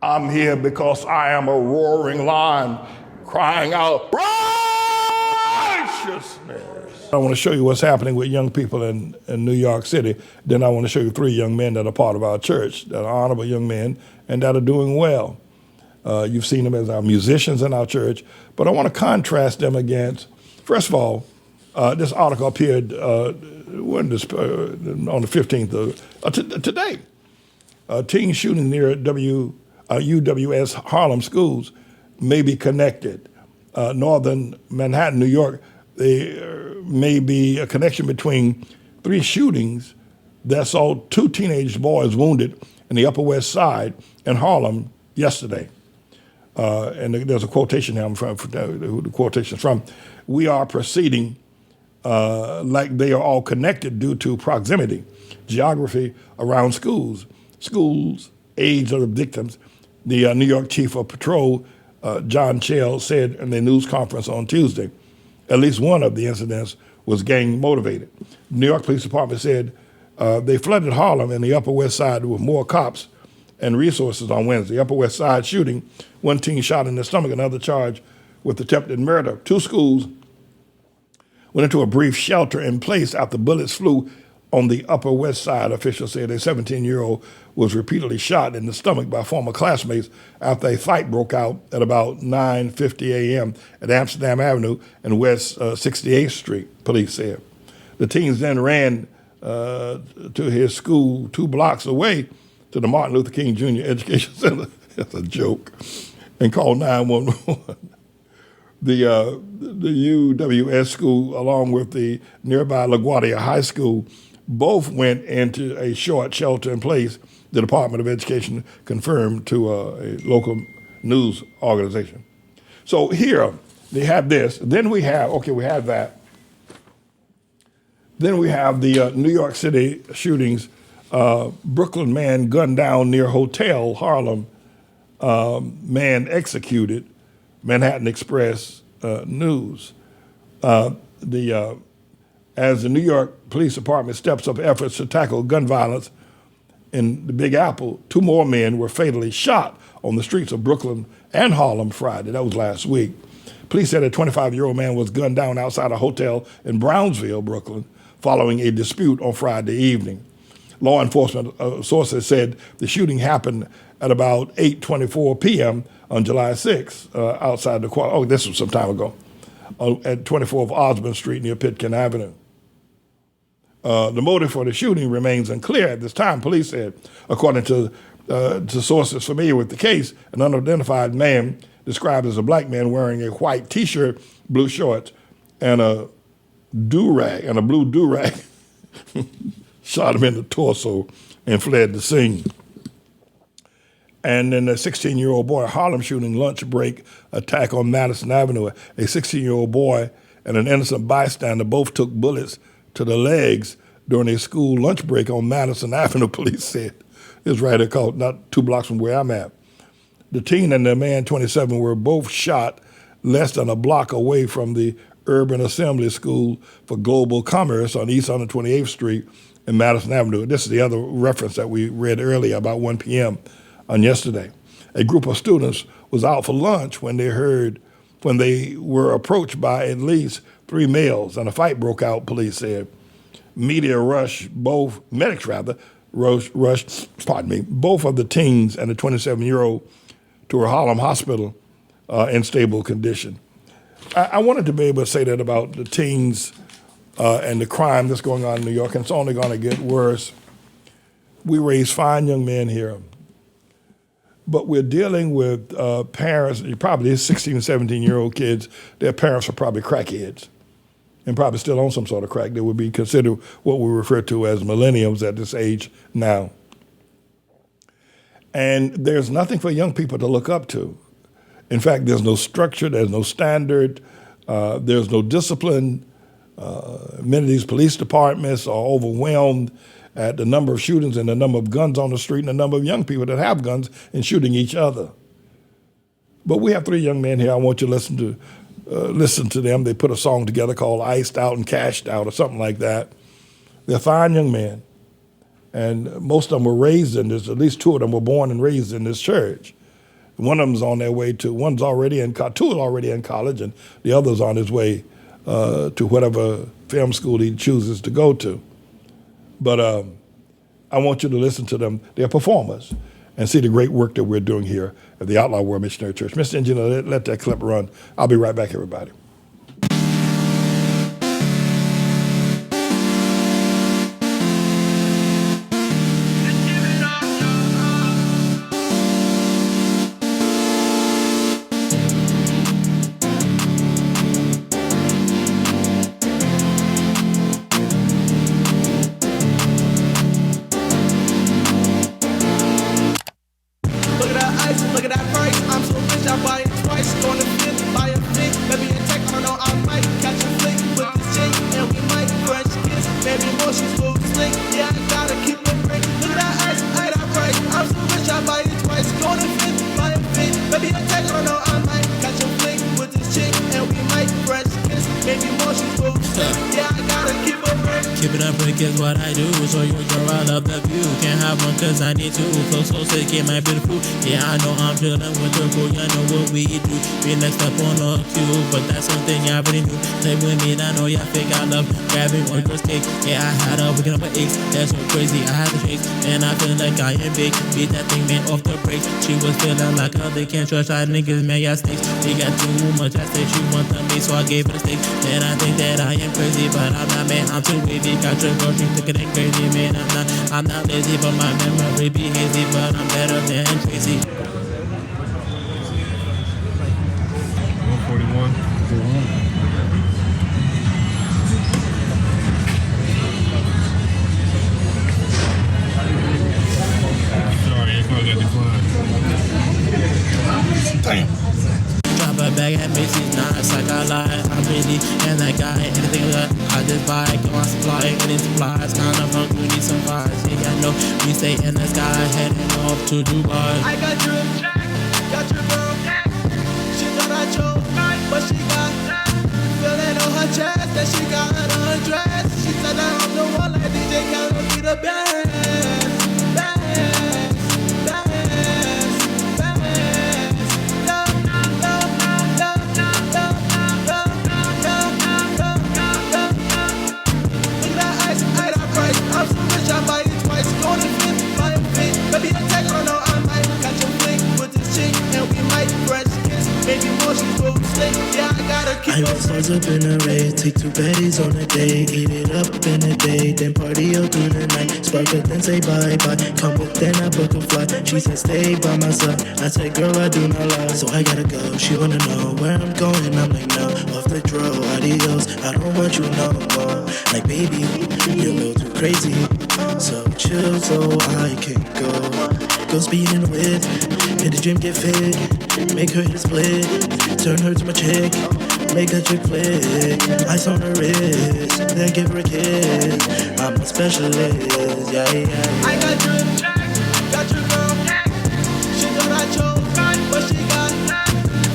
I'm here because I am a roaring lion crying out righteousness. I want to show you what's happening with young people in New York City. Then I want to show you 3 young men that are part of our church, that are honorable young men and that are doing well. You've seen them as our musicians in our church, but I want to contrast them against, first of all, this article appeared on the 15th of today. Teen shooting near UWS Harlem schools may be connected. Northern Manhattan, New York, there may be a connection between 3 shootings that saw 2 teenage boys wounded in the Upper West Side in Harlem yesterday. And there's a quotation here from the quotation's from. We are proceeding like they are all connected due to proximity, geography around schools, age of the victims. The New York Chief of Patrol, John Chell, said in the news conference on Tuesday, at least one of the incidents was gang motivated. New York Police Department said they flooded Harlem and the Upper West Side with more cops and resources on Wednesday. Upper West Side shooting, 1 teen shot in the stomach, another charged with attempted murder. 2 schools went into a brief shelter in place after bullets flew on the Upper West Side. Officials said a 17-year-old was repeatedly shot in the stomach by former classmates after a fight broke out at about 9:50 a.m. at Amsterdam Avenue and West 68th Street, police said. The teens then ran to his school 2 blocks away to the Martin Luther King Jr. Education Center. That's a joke. And called 911. The UWS school, along with the nearby LaGuardia High School, both went into a short shelter in place, the Department of Education confirmed to a local news organization. So here, they have this. Then we have, we have that. Then we have the New York City shootings. Brooklyn man gunned down near Hotel Harlem, man executed, Manhattan Express News. As the New York Police Department steps up efforts to tackle gun violence in the Big Apple, 2 more men were fatally shot on the streets of Brooklyn and Harlem Friday. That was last week. Police said a 25-year-old man was gunned down outside a hotel in Brownsville, Brooklyn, following a dispute on Friday evening. Law enforcement sources said the shooting happened at about 8:24 p.m. on July 6th outside the this was some time ago, at 24th Osborne Street near Pitkin Avenue. The motive for the shooting remains unclear at this time, police said. According to sources familiar with the case, an unidentified man described as a black man wearing a white T-shirt, blue shorts, and a blue do-rag shot him in the torso and fled the scene. And then a 16-year-old boy, Harlem shooting, lunch break attack on Madison Avenue. A 16-year-old boy and an innocent bystander both took bullets to the legs during a school lunch break on Madison Avenue, police said. It's right across, not 2 blocks from where I'm at. The teen and the man, 27, were both shot less than a block away from the Urban Assembly School for Global Commerce on East 128th Street and Madison Avenue. This is the other reference that we read earlier, about 1 p.m. on yesterday. A group of students was out for lunch when they were approached by at least 3 males, and a fight broke out, police said. Medics rushed both of the teens and the 27-year-old to a Harlem hospital in stable condition. I wanted to be able to say that about the teens and the crime that's going on in New York, and it's only going to get worse. We raise fine young men here, but we're dealing with parents, probably 16 and 17-year-old kids. Their parents are probably crackheads and probably still on some sort of crack. They would be considered what we refer to as millennials at this age now. And there's nothing for young people to look up to. In fact, there's no structure, there's no standard, there's no discipline. Many of these police departments are overwhelmed at the number of shootings and the number of guns on the street and the number of young people that have guns and shooting each other. But we have 3 young men here. I want you to listen to them. They put a song together called Iced Out and Cashed Out or something like that. They're fine young men. And most of them were raised in this, at least 2 of them were born and raised in this church. One of them's on their way to, one's already in, two is already in college, and the other's on his way to whatever film school he chooses to go to. But I want you to listen to them. They're performers, and see the great work that we're doing here at the Outlaw World Missionary Church. Mr. Engineer, let that clip run. I'll be right back, everybody. I need to close so sick, get my beautiful. Yeah, I know I'm chillin' with the crew. You know what we do. Be next up on the queue, but that's something y'all already knew. Stay with me, I know y'all think I love grabbing on the stick. Yeah, I had a waking up at 8. That's so crazy, I had to shake, and I feel like I am big. Beat that thing, man, off the brakes. She was feeling like how they can't trust our niggas, man, y'all snakes. We got too much at stake. She want the me, so I gave her the steak. Man, I think that I am crazy, but I'm not, man. I'm too wavy. Got your girl, she thinking it crazy, man. I'm not lazy, but my memory be hazy, but I'm better than Tracy. 141. Sorry, your car got declined. Damn. Drop a bag at Macy's, nah, it's like I lied. I'm really and that guy, anything that I just buy, go on supply, any supplies, kind of hungry, need some fries. Yeah, I know we stay in the sky, heading off to Dubai. I got your check, got your girl, she thought I chose, but she got feeling on her chest that she got undressed. She said that I'm the one like DJ Khaled be the best. I was stars up in a race, take 2 baddies on a day, eat it up in a day, then party all through the night. Spark up, then say bye-bye, come with, then I book a flight. She said stay by my side, I said girl I do not lie, so I gotta go. She wanna know where I'm going, I'm like no, off the draw, adios, I don't want you no more. Like baby, you're a little too crazy, so chill so I can go speeding with, hit the gym, get fit, make her hit a split, turn her to my chick, make a chick flick, ice on her wrist, then give her a kiss. I'm a specialist, yeah, yeah. I got your check, got your girl, she thought I chose, but she got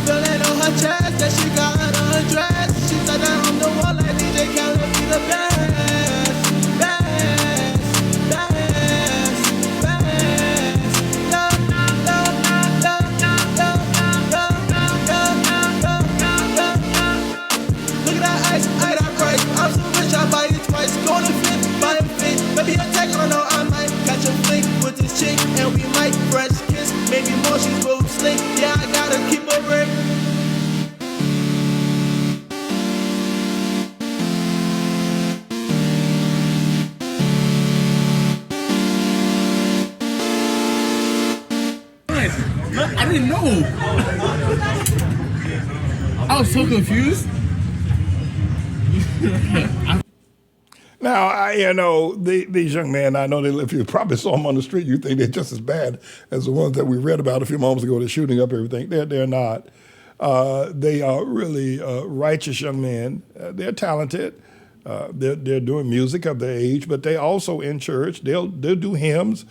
feeling on her chest that she got undressed. She said that I'm the one like DJ Khaled be the best. And we might fresh kiss, maybe more she's road slick. Yeah, I gotta keep her ring. I didn't know. I was so confused. Now, these young men, I know if you probably saw them on the street, you think they're just as bad as the ones that we read about a few moments ago, they're shooting up everything. They're not. They are really righteous young men. They're talented. They're doing music of their age, but they also in church. They'll do hymns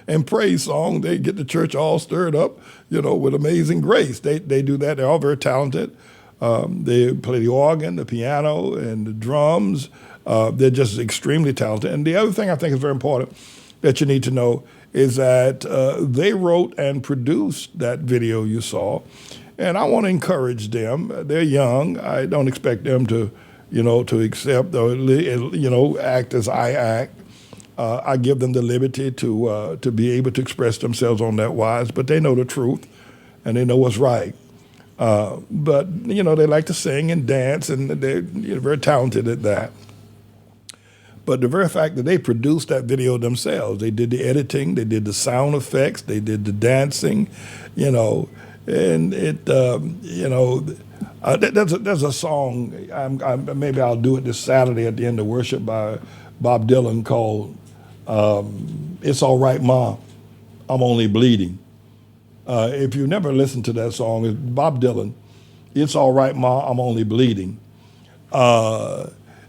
and praise songs. They get the church all stirred up, with amazing grace. They do that. They're all very talented. They play the organ, the piano, and the drums. They're just extremely talented. And the other thing I think is very important that you need to know is that they wrote and produced that video you saw. And I want to encourage them. They're young. I don't expect them to, to accept or, act as I act. I give them the liberty to be able to express themselves on that wise, but they know the truth and they know what's right. But, they like to sing and dance, and they're very talented at that. But the very fact that they produced that video themselves, they did the editing, they did the sound effects, they did the dancing, and it, there's a song, maybe I'll do it this Saturday at the end of worship by Bob Dylan called It's All Right, Ma, I'm Only Bleeding. If you've never listened to that song, it's Bob Dylan, It's All Right, Ma, I'm Only Bleeding.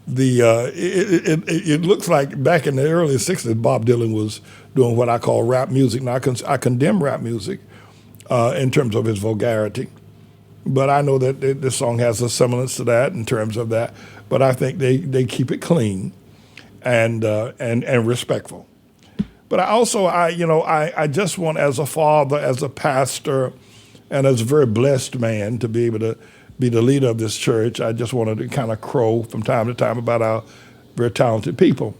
It looks like back in the early 60s, Bob Dylan was doing what I call rap music. Now, I condemn rap music in terms of its vulgarity, but I know that this song has a semblance to that in terms of that. But I think they keep it clean and respectful. But I just want, as a father, as a pastor, and as a very blessed man, to be able to be the leader of this church. I just wanted to kind of crow from time to time about our very talented people.